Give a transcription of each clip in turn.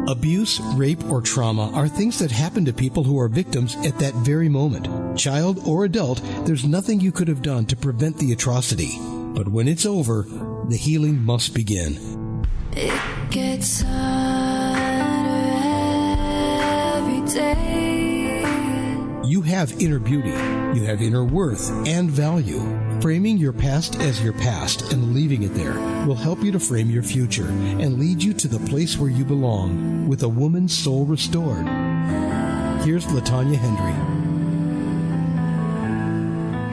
Abuse, rape, or trauma are things that happen to people who are victims at that very moment. Child or adult, there's nothing you could have done to prevent the atrocity. But when it's over, the healing must begin. It gets harder every day. You have inner beauty, you have inner worth and value. Framing your past as your past and leaving it there will help you to frame your future and lead you to the place where you belong, with a woman's soul restored. Here's LaTonia Hendry.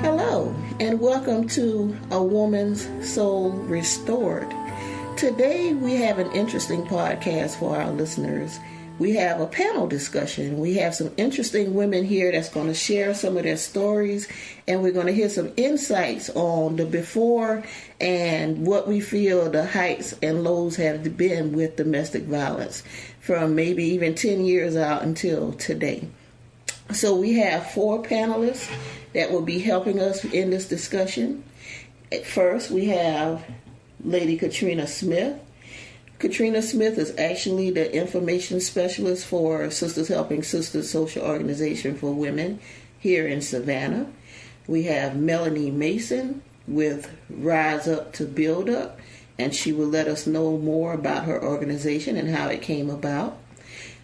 Hello, and welcome to A Woman's Soul Restored. Today we have an interesting podcast for our listeners. We have a panel discussion. We have some interesting women here that's going to share some of their stories, and we're going to hear some insights on the before and what we feel the heights and lows have been with domestic violence from maybe even 10 years out until today. So we have 4 panelists that will be helping us in this discussion. At first, we have Lady Katrina Smith. Katrina Smith is actually the information specialist for Sisters Helping Sisters social organization for women here in Savannah. We have Melanie Mason with Rise Up to Build Up, and she will let us know more about her organization and how it came about.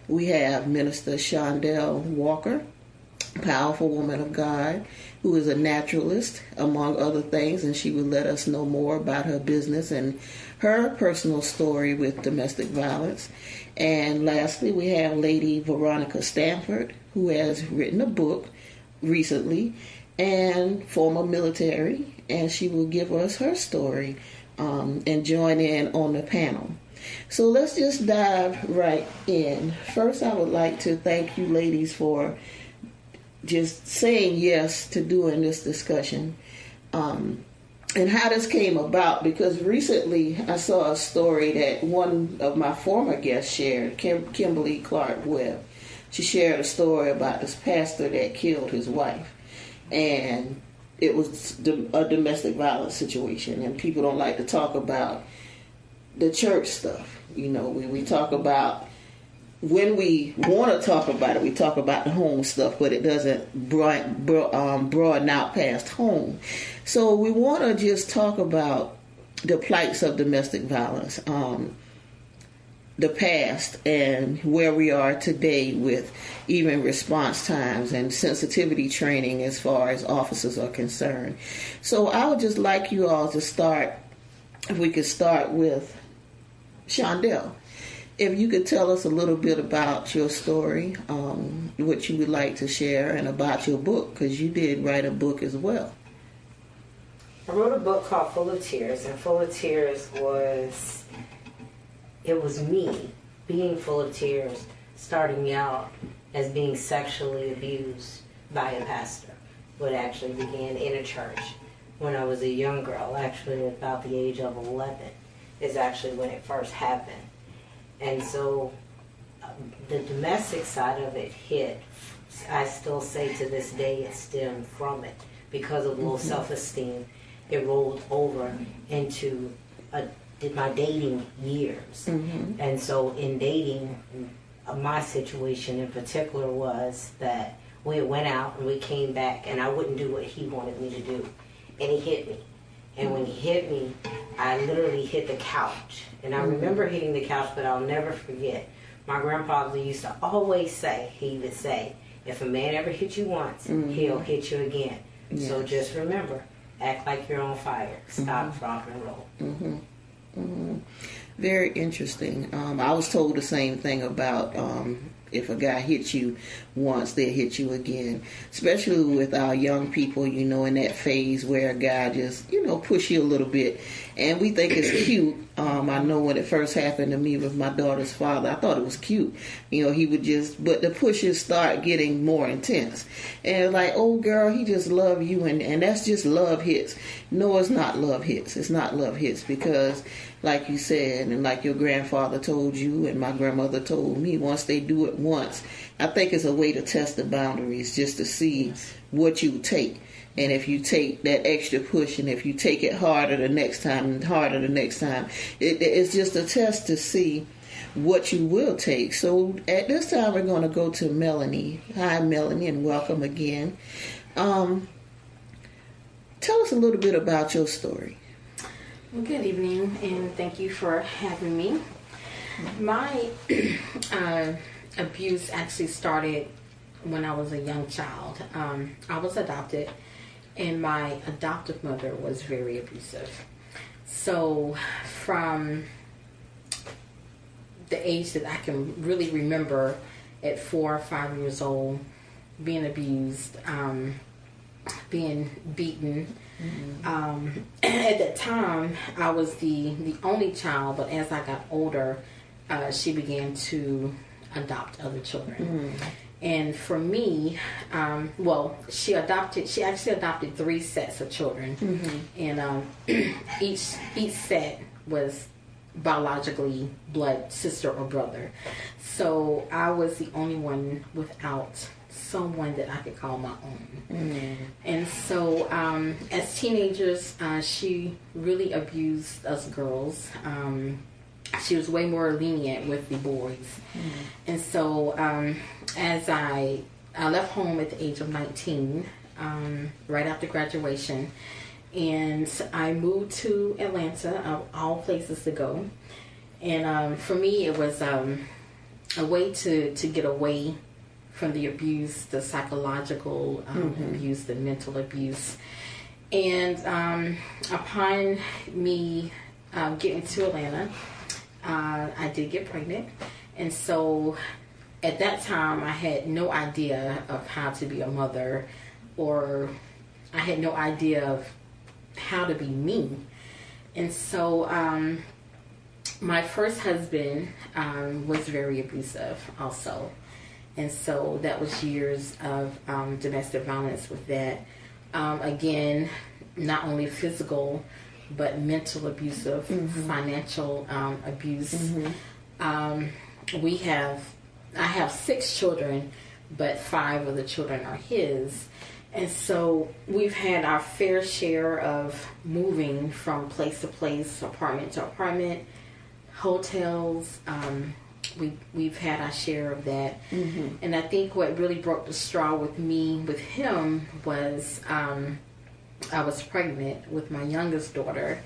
We have Minister Shondtel Walker, powerful woman of God, who is a naturalist, among other things, and she will let us know more about her business and her personal story with domestic violence. And lastly, we have Lady Veronica Stanford, who has written a book recently, and former military, and she will give us her story and join in on the panel. So let's just dive right in. First, I would like to thank you ladies for just saying yes to doing this discussion. And how this came about, because recently I saw a story that one of my former guests shared, Kimberly Clark Webb. She shared a story about this pastor that killed his wife, and it was a domestic violence situation, and people don't like to talk about the church stuff. You know, we talk about, when we want to talk about it, we talk about the home stuff, but it doesn't broaden out past home. So we want to just talk about the plights of domestic violence, the past, and where we are today with even response times and sensitivity training as far as officers are concerned. So I would just like you all to start, if we could start with Shondtel. If you could tell us a little bit about your story, what you would like to share, and about your book, because you did write a book as well. I wrote a book called Full of Tears, and Full of Tears was me being full of tears, starting me out as being sexually abused by a pastor. What actually began in a church when I was a young girl, actually about the age of 11, is actually when it first happened. And so the domestic side of it hit. I still say to this day it stemmed from it. Because of low self-esteem, it rolled over into my dating years. And so in dating, my situation in particular was that we went out and we came back, and I wouldn't do what he wanted me to do. And he hit me. And when he hit me, I literally hit the couch. And I remember hitting the couch, but I'll never forget. My grandfather used to always say, he would say, if a man ever hit you once, he'll hit you again. Yes. So just remember, act like you're on fire. Stop, rock, and roll. Very interesting. I was told the same thing about if a guy hits you once, they'll hit you again. Especially with our young people, you know, in that phase where a guy just, you know, push you a little bit. And we think it's cute. I know when it first happened to me with my daughter's father, I thought it was cute. You know, he would just, but the pushes start getting more intense. And like, oh girl, he just love you, and that's just love hits. No, it's not love hits. It's not love hits, because like you said, and like your grandfather told you and my grandmother told me, once they do it once, I think it's a way to test the boundaries, just to see what you take. And if you take that extra push, and if you take it harder the next time and harder the next time, it's just a test to see what you will take. So at this time, we're going to go to Melanie. Hi, Melanie, and welcome again. Tell us a little bit about your story. Well, good evening, and thank you for having me. My abuse actually started when I was a young child. I was adopted, and my adoptive mother was very abusive. So from the age that I can really remember, at 4 or 5 years old, being abused, being beaten. At that time, I was the only child, but as I got older, she began to adopt other children. And for me, she actually adopted 3 sets of children, and each set was biologically blood sister or brother. So I was the only one without someone that I could call my own. And so as teenagers, she really abused us girls. She was way more lenient with the boys. And so as I left home at the age of 19, right after graduation, and I moved to Atlanta, of all places to go. And for me, it was a way to get away from the abuse, the psychological abuse, the mental abuse. And upon me getting to Atlanta, I did get pregnant. And so at that time, I had no idea of how to be a mother, or I had no idea of how to be me. And so my first husband was very abusive also. And so that was years of domestic violence with that. Again, not only physical, but mental abusive, financial abuse. I have 6 children, but 5 of the children are his. And so we've had our fair share of moving from place to place, apartment to apartment, hotels. We've had our share of that. And I think what really broke the straw with him was I was pregnant with my youngest daughter,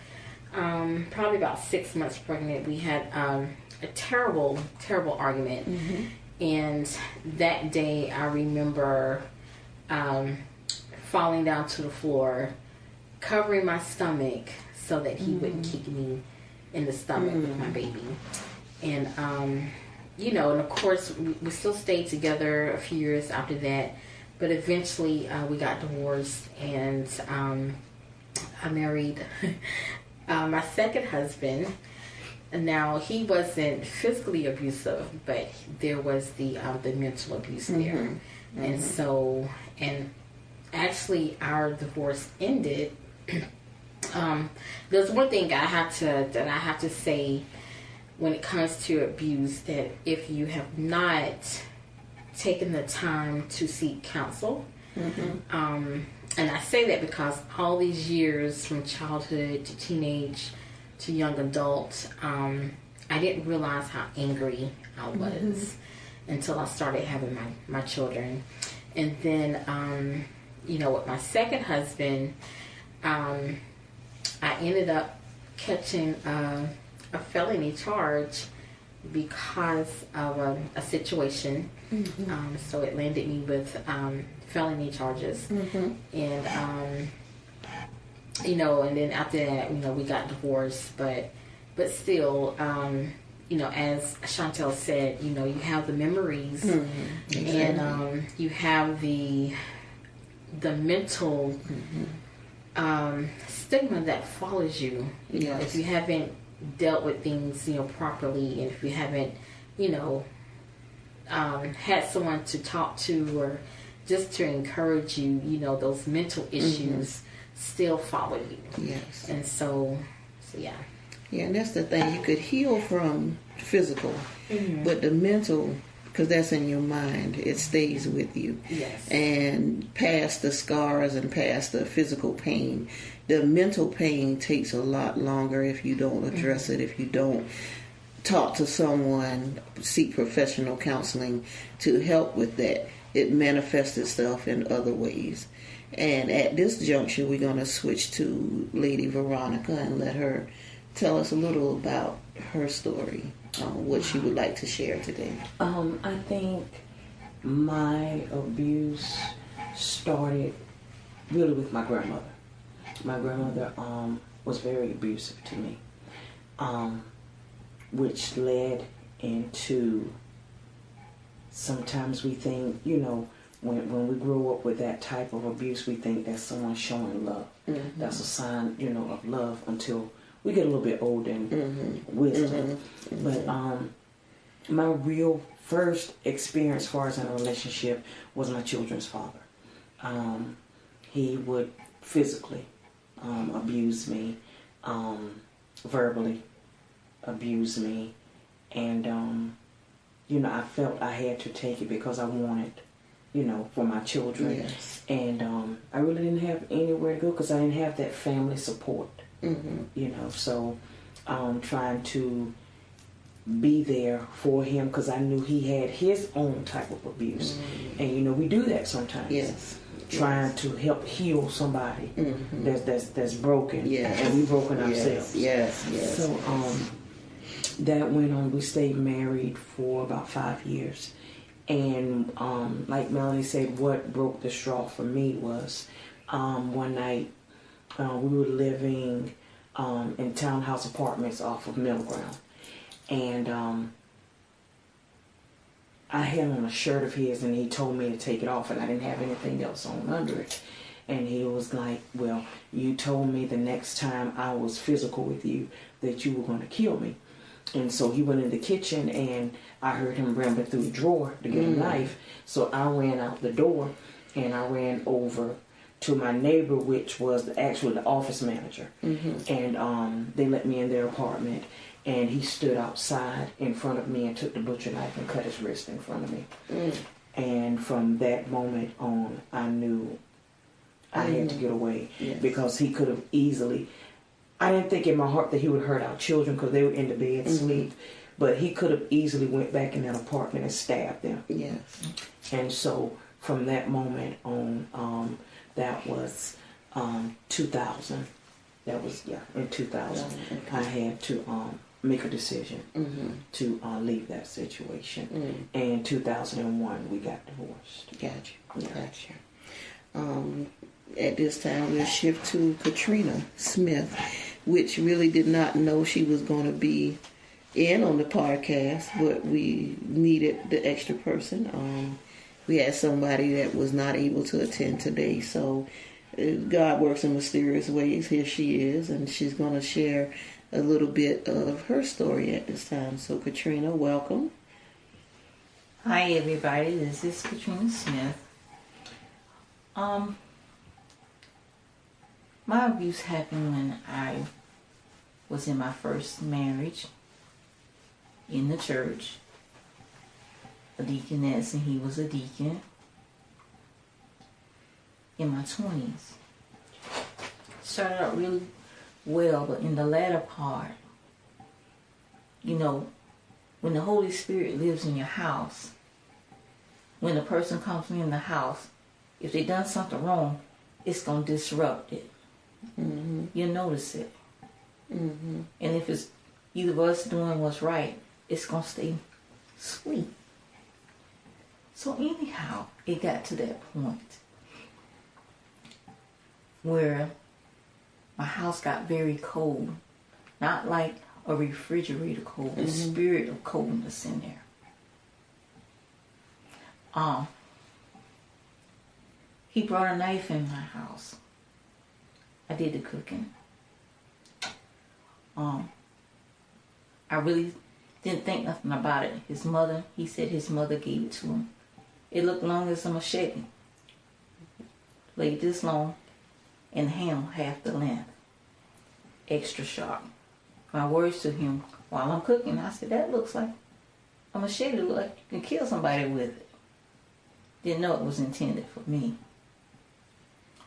probably about 6 months pregnant. We had a terrible argument. And that day I remember falling down to the floor, covering my stomach so that he wouldn't kick me in the stomach with my baby. And and of course we still stayed together a few years after that, but eventually we got divorced, and I married my second husband. Now, he wasn't physically abusive, but there was the mental abuse there. And so, and actually our divorce ended. There's one thing I have to say when it comes to abuse, that if you have not taken the time to seek counsel, and I say that because all these years from childhood to teenage to young adult, I didn't realize how angry I was until I started having my children. And then, with my second husband, I ended up catching a felony charge because of a situation. So it landed me with felony charges. And and then after that, we got divorced, but still, as Shondtel said, you have the memories, and you have the mental stigma that follows you. If you haven't dealt with things, properly, and if you haven't, had someone to talk to or just to encourage you, those mental issues still follow you. Yes. And so yeah. Yeah, and that's the thing. You could heal from physical, but the mental because that's in your mind. It stays with you. Yes. And past the scars and past the physical pain, the mental pain takes a lot longer if you don't address it, if you don't talk to someone, seek professional counseling to help with that. It manifests itself in other ways. And at this juncture, we're going to switch to Lady Veronica and let her tell us a little about her story, what she would like to share today. I think my abuse started really with my grandmother. My grandmother was very abusive to me, which led into, sometimes we think, when we grow up with that type of abuse, we think that's someone showing love. Mm-hmm. That's a sign, of love until we get a little bit older and wisdom. Mm-hmm. But my real first experience as far as in a relationship was my children's father. He would physically abuse me, verbally abuse me, and I felt I had to take it because I wanted, for my children. Yes. And I really didn't have anywhere to go because I didn't have that family support. Mm-hmm. So trying to be there for him because I knew he had his own type of abuse. Mm-hmm. And we do that sometimes. Yes. Trying to help heal somebody that's broken. Yes. And we've broken ourselves. Yes. So that went on. We stayed married for about 5 years. And like Melanie said, what broke the straw for me was one night we were living in townhouse apartments off of Middle Ground. And I had on a shirt of his and he told me to take it off and I didn't have anything else on under it. And he was like, well, you told me the next time I was physical with you that you were going to kill me. And so he went in the kitchen and I heard him rambling through the drawer to get a knife. So I ran out the door and I ran over to my neighbor, which was actually the office manager. Mm-hmm. And they let me in their apartment. And he stood outside in front of me and took the butcher knife and cut his wrist in front of me. And from that moment on, I knew I had to get away. Yes. Because he could have easily... I didn't think in my heart that he would hurt our children because they were in the bed asleep. But he could have easily went back in that apartment and stabbed them. Yes. And so from that moment on, that was 2000. That was, in 2000. Okay. I had to make a decision to leave that situation. And in 2001, we got divorced. Gotcha. At this time, we'll shift to Katrina Smith, which really did not know she was going to be in on the podcast, but we needed the extra person. We had somebody that was not able to attend today, so God works in mysterious ways. Here she is, and she's going to share a little bit of her story at this time. So, Katrina, welcome. Hi, everybody. This is Katrina Smith. My abuse happened when I was in my first marriage in the church. A deaconess, and he was a deacon. In my 20s. Started out really well, but in the latter part, when the Holy Spirit lives in your house, when a person comes in the house, if they done something wrong, it's going to disrupt it. Mm-hmm. You'll notice it. Mm-hmm. And if it's either of us doing what's right, it's going to stay sweet. So anyhow, it got to that point where my house got very cold. Not like a refrigerator cold, the spirit of coldness in there. He brought a knife in my house. I did the cooking. I really didn't think nothing about it. He said his mother gave it to him. It looked long as a machete. Laid this long and the handle half the length. Extra sharp. My words to him while I'm cooking, I said, that looks like a machete look like you can kill somebody with it. Didn't know it was intended for me.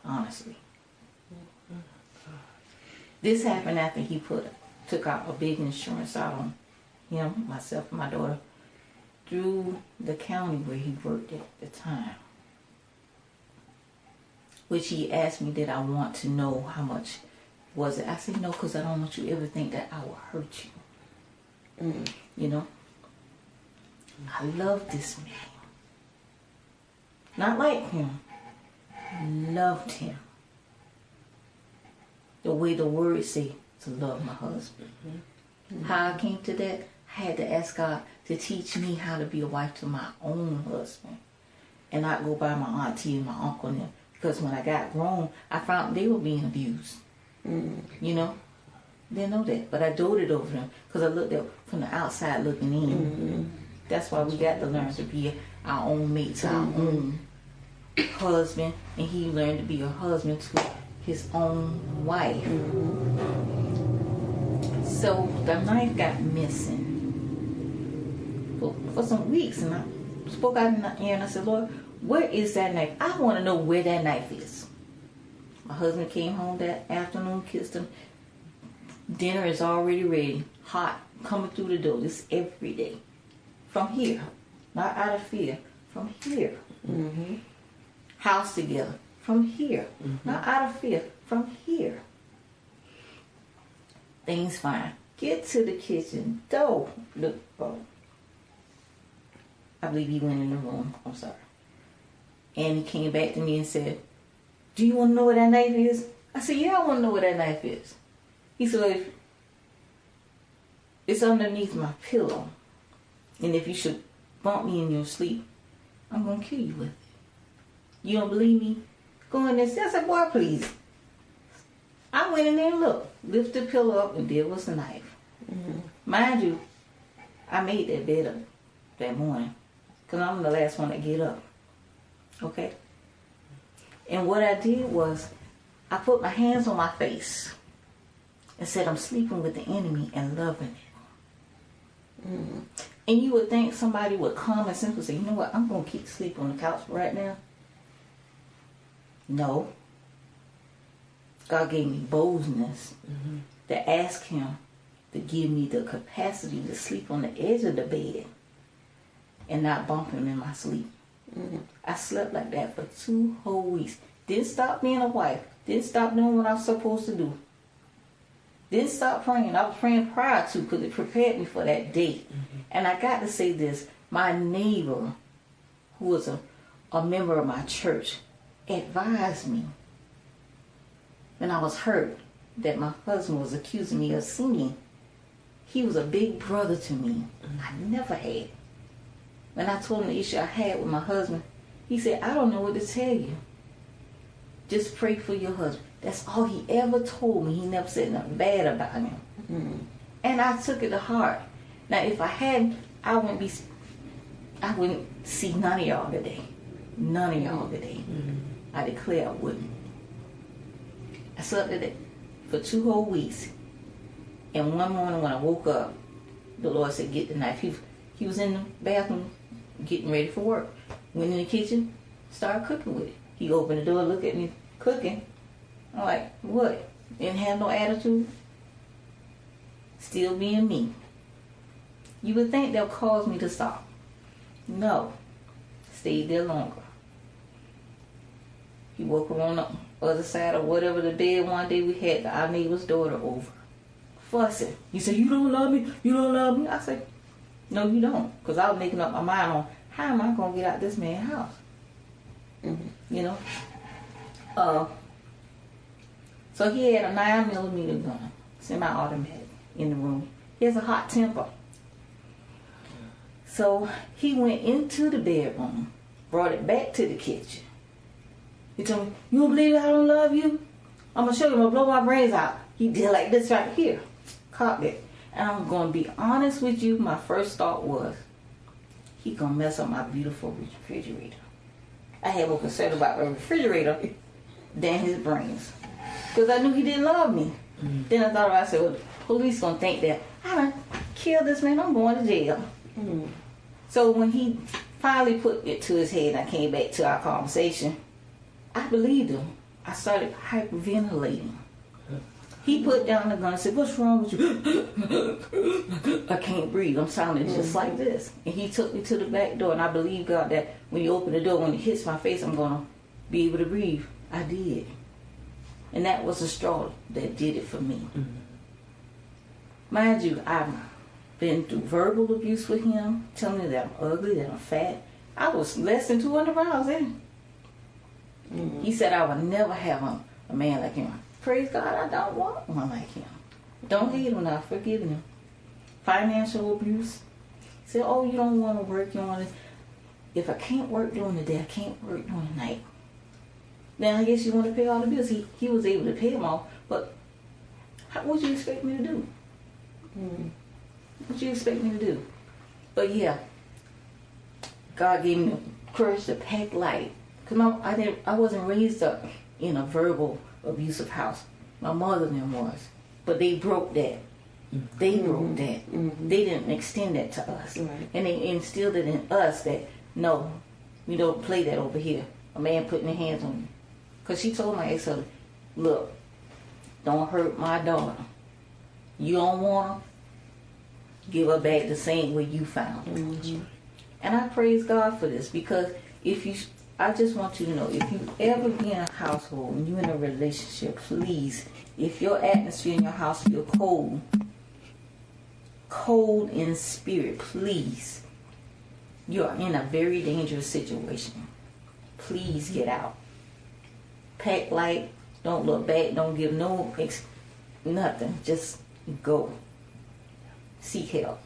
Honestly. This happened after he took out a big insurance out on him, myself, and my daughter through the county where he worked at the time. Which he asked me, did I want to know how much was it? I said, no, because I don't want you to ever think that I will hurt you. You know? I love this man. Not like him. Loved him. The way the words say, to love my husband. How I came to that, I had to ask God to teach me how to be a wife to my own husband. And not go by my auntie and my uncle and them. Because when I got grown, I found they were being abused. You know? Didn't know that. But I doted over them. Because I looked at from the outside looking in. That's why we got to learn to be our own mates, our own husband. And he learned to be a husband to his own wife. So the knife got missing for some weeks. And I spoke out in the air and I said, Lord, where is that knife? I want to know where that knife is. My husband came home that afternoon, kissed him. Dinner is already ready, hot, coming through the door. This every day. From here. Not out of fear. From here. House together. From here. Not out of fear. From here. Things fine. Get to the kitchen door. Look, I believe he went in the room. I'm sorry. And he came back to me and said, do you want to know where that knife is? I said, yeah, I want to know where that knife is. He said, it's underneath my pillow. And if you should bump me in your sleep, I'm going to kill you with it. You don't believe me? Go in there. I said, boy, please. I went in there and looked. Lift the pillow up and there was the knife. Mind you, I made that bed up that morning. Because I'm the last one to get up. Okay? And what I did was, I put my hands on my face and said, I'm sleeping with the enemy and loving it. And you would think somebody would calm and simply say, you know what, I'm going to keep sleeping on the couch right now. No. God gave me boldness to ask him to give me the capacity to sleep on the edge of the bed and not bump him in my sleep. I slept like that for 2 whole weeks. Didn't stop being a wife. Didn't stop doing what I was supposed to do. Didn't stop praying. I was praying prior to because it prepared me for that day. And I got to say this. My neighbor, who was a member of my church, advised me when I was hurt that my husband was accusing me of singing. He was a big brother to me. I never had. When I told him the issue I had with my husband, he said, I don't know what to tell you. Just pray for your husband. That's all he ever told me. He never said nothing bad about him. And I took it to heart. Now, if I hadn't, I wouldn't see none of y'all today. None of y'all today. I declare I wouldn't. I slept at it for 2 whole weeks. And one morning when I woke up, the Lord said, get the knife. He was in the bathroom getting ready for work. Went in the kitchen, started cooking with it. He opened the door, looked at me cooking. I'm like, what? Didn't have no attitude? Still being me. You would think they'll cause me to stop. No. Stayed there longer. He woke her on the other side of whatever the bed one day we had our neighbor's daughter over. Fussing. He said, you don't love me? You don't love me? I said, no, you don't. Because I was making up my mind on how am I going to get out this man's house? You know? So he had a 9mm gun, semi-automatic, in the room. He has a hot temper. So he went into the bedroom, brought it back to the kitchen. He told me, you don't believe I don't love you? I'm going to show you, I'm going to blow my brains out. He did like this right here. Caught it. And I'm going to be honest with you, my first thought was, he going to mess up my beautiful refrigerator. I had more concern about the refrigerator than his brains. Because I knew he didn't love me. Then I thought about it, I said, well, the police going to think that I done killed this man, I'm going to jail. So when he finally put it to his head and I came back to our conversation, I believed him. I started hyperventilating. He put down the gun and said, "What's wrong with you?" I can't breathe. I'm sounding just like this. And he took me to the back door, and I believe God that when you open the door, when it hits my face, I'm going to be able to breathe. I did. And that was the straw that did it for me. Mm-hmm. Mind you, I've been through verbal abuse with him, telling me that I'm ugly, that I'm fat. I was less than 200 pounds in. Mm-hmm. He said I would never have a man like him. Praise God, I don't want one like him. Don't hate him now, forgive him. Financial abuse. He said, "Oh, you don't want to work, you want to." If I can't work during the day, I can't work during the night. Then I guess you want to pay all the bills. He was able to pay them all, but what you expect me to do? What you expect me to do? But yeah, God gave me the courage to pack light. Because I wasn't raised up in a verbal abusive house. My mother then was. But they broke that. They broke that. They didn't extend that to us. Right. And they instilled it in us that, no, we don't play that over here. A man putting their hands on you. Because she told my ex-husband, "Look, don't hurt my daughter. You don't want her, give her back the same way you found her." Mm-hmm. And I praise God for this, because I just want you to know, if you ever be in a household and you're in a relationship, please, if your atmosphere in your house feel cold in spirit, please, you are in a very dangerous situation. Please get out. Pack light, don't look back, don't give nothing, just go. Seek help.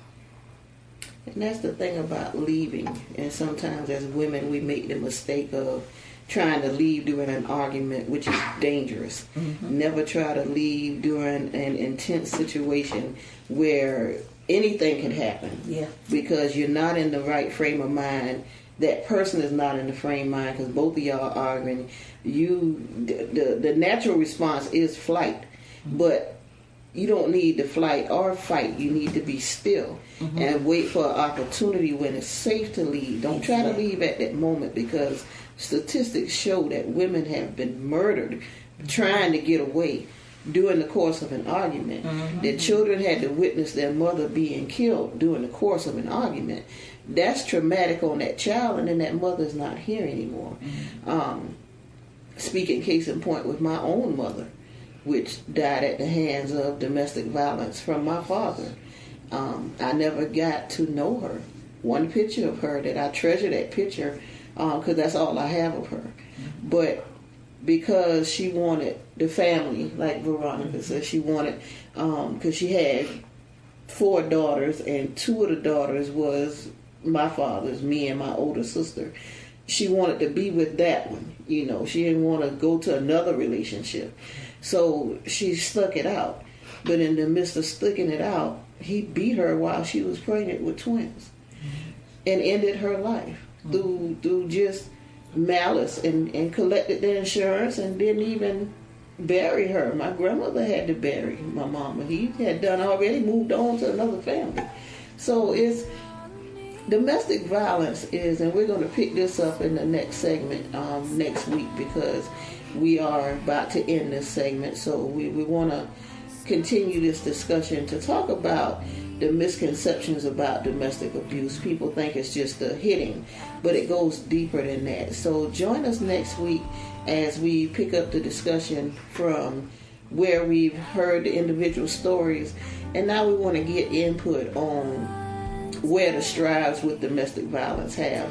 And that's the thing about leaving. And sometimes as women, we make the mistake of trying to leave during an argument, which is dangerous. Mm-hmm. Never try to leave during an intense situation where anything can happen. Yeah. Because you're not in the right frame of mind. That person is not in the frame of mind, because both of y'all are arguing. The natural response is flight. Mm-hmm. But you don't need to flight or fight. You need to be still and wait for an opportunity when it's safe to leave. Don't try to leave at that moment, because statistics show that women have been murdered trying to get away during the course of an argument. Mm-hmm. That children had to witness their mother being killed during the course of an argument. That's traumatic on that child, and then that mother's not here anymore. Mm-hmm. Speaking case in point with my own mother, which died at the hands of domestic violence from my father. I never got to know her. One picture of her that I treasure, that picture, because that's all I have of her. But because she wanted the family, like Veronica said, she wanted, because she had 4 daughters, and 2 of the daughters was my father's, me and my older sister. She wanted to be with that one. You know, she didn't want to go to another relationship. So she stuck it out. But in the midst of sticking it out, he beat her while she was pregnant with twins and ended her life through just malice, and collected the insurance and didn't even bury her. My grandmother had to bury my mama. He had done already, moved on to another family. So it's domestic violence is, and we're going to pick this up in the next segment next week, because we are about to end this segment. So we want to continue this discussion to talk about the misconceptions about domestic abuse. People think it's just the hitting, but it goes deeper than that. So join us next week as we pick up the discussion from where we've heard the individual stories, and now we want to get input on where the strides with domestic violence have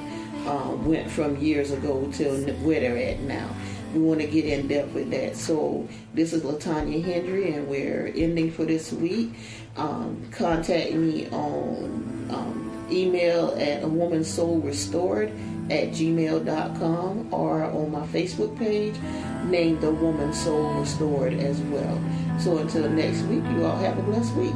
went from years ago till where they're at now. We want to get in depth with that. So this is LaTonia Hendry, and we're ending for this week. Contact me on email at awomansoulrestored@gmail.com, or on my Facebook page named The Woman Soul Restored as well. So until next week, you all have a blessed week.